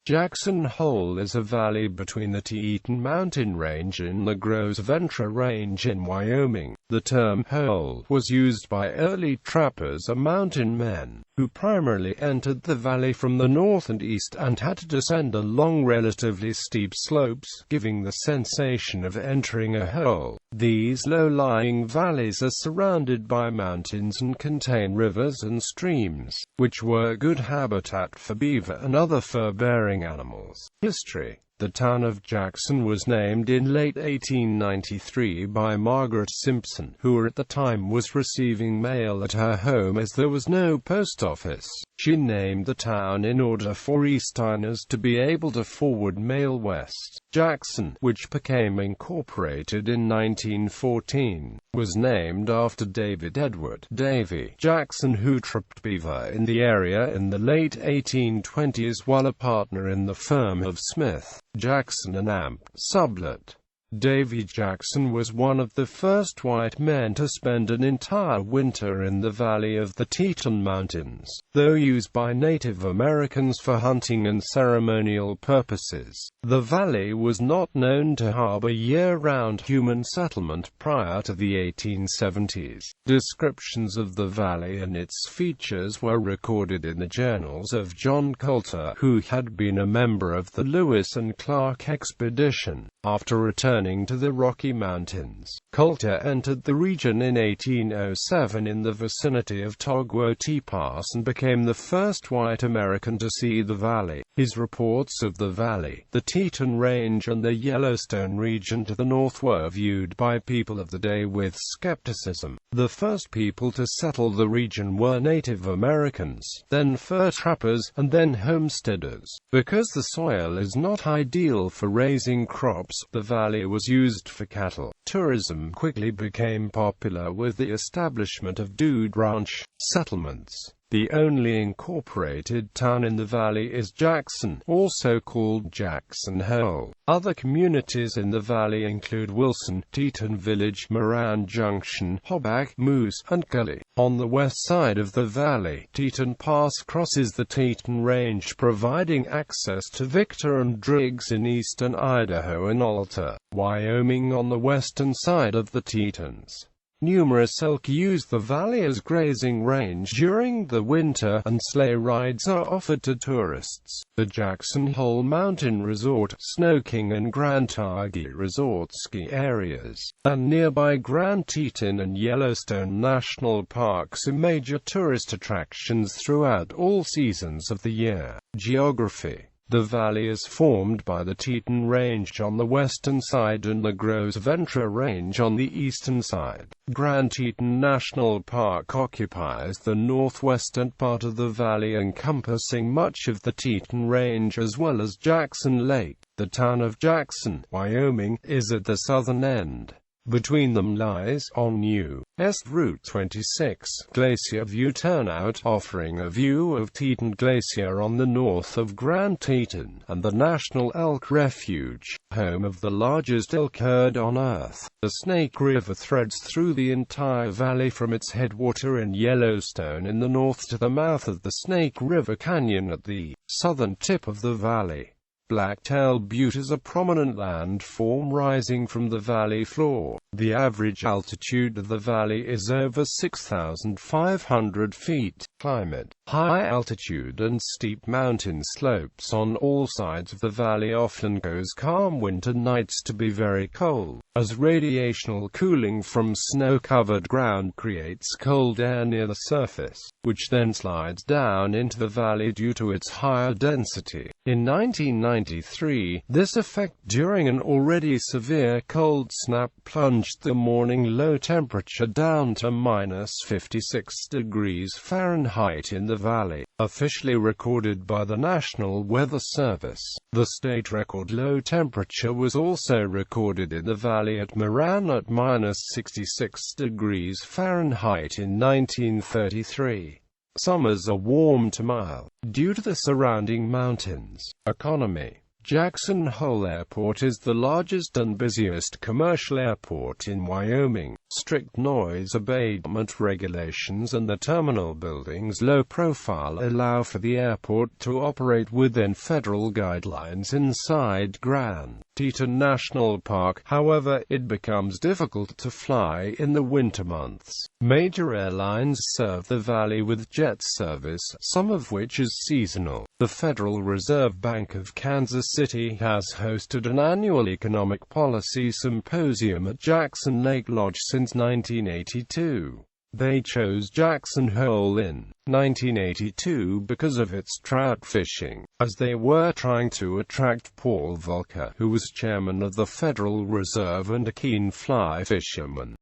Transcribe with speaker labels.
Speaker 1: Jackson Hole is a valley between the Teton Mountain Range and the Gros Ventre Range in Wyoming. The term hole was used by early trappers or mountain men, who primarily entered the valley from the north and east and had to descend along relatively steep slopes, giving the sensation of entering a hole. These low-lying valleys are surrounded by mountains and contain rivers and streams, which were good habitat for beaver and other fur-bearing animals. History. The town of Jackson was named in late 1893 by Margaret Simpson, who at the time was receiving mail at her home as there was no post office. She named the town in order for Easterners to be able to forward mail west. Jackson, which became incorporated in 1914, was named after David Edward Davy Jackson, who trapped beaver in the area in the late 1820s while a partner in the firm of Smith, Jackson and Amp Sublette. Davy Jackson was one of the first white men to spend an entire winter in the valley of the Teton Mountains, though used by Native Americans for hunting and ceremonial purposes. The valley was not known to harbor year-round human settlement prior to the 1870s. Descriptions of the valley and its features were recorded in the journals of John Coulter, who had been a member of the Lewis and Clark expedition. After returning to the Rocky Mountains, Coulter entered the region in 1807 in the vicinity of Togwotee Pass and became the first white American to see the valley. His reports of the valley, the Teton Range and the Yellowstone region to the north were viewed by people of the day with skepticism. The first people to settle the region were Native Americans, then fur trappers, and then homesteaders. Because the soil is not ideal for raising crops, the valley was used for cattle. Tourism quickly became popular with the establishment of dude ranch settlements. The only incorporated town in the valley is Jackson, also called Jackson Hole. Other communities in the valley include Wilson, Teton Village, Moran Junction, Hoback, Moose, and Gully. On the west side of the valley, Teton Pass crosses the Teton Range, providing access to Victor and Driggs in eastern Idaho and Alta, Wyoming on the western side of the Tetons. Numerous elk use the valley as grazing range during the winter, and sleigh rides are offered to tourists. The Jackson Hole Mountain Resort, Snow King and Grand Targhee Resort ski areas, and nearby Grand Teton and Yellowstone National Parks are major tourist attractions throughout all seasons of the year. Geography. The valley is formed by the Teton Range on the western side and the Gros Ventre Range on the eastern side. Grand Teton National Park occupies the northwestern part of the valley, encompassing much of the Teton Range as well as Jackson Lake. The town of Jackson, Wyoming, is at the southern end. Between them lies, on U.S. Route 26, Glacier View Turnout, offering a view of Teton Glacier on the north of Grand Teton, and the National Elk Refuge, home of the largest elk herd on Earth. The Snake River threads through the entire valley from its headwater in Yellowstone in the north to the mouth of the Snake River Canyon at the southern tip of the valley. Blacktail Butte is a prominent landform rising from the valley floor. The average altitude of the valley is over 6,500 feet. Climate. High altitude and steep mountain slopes on all sides of the valley often cause calm winter nights to be very cold, as radiational cooling from snow-covered ground creates cold air near the surface, which then slides down into the valley due to its higher density. In 1993, this effect during an already severe cold snap plunged the morning low temperature down to -56 degrees Fahrenheit in the valley, officially recorded by the National Weather Service. The state record low temperature was also recorded in the valley at Moran at -66 degrees Fahrenheit in 1933. Summers are warm to mild, due to the surrounding mountains. Economy. Jackson Hole Airport is the largest and busiest commercial airport in Wyoming, Strict noise abatement regulations and the terminal building's low profile allow for the airport to operate within federal guidelines inside Grand Teton National Park. However, it becomes difficult to fly in the winter months. Major airlines serve the valley with jet service, some of which is seasonal. The Federal Reserve Bank of Kansas City has hosted an annual economic policy symposium at Jackson Lake Lodge since 1982. They chose Jackson Hole in 1982 because of its trout fishing, as they were trying to attract Paul Volcker, who was chairman of the Federal Reserve and a keen fly fisherman.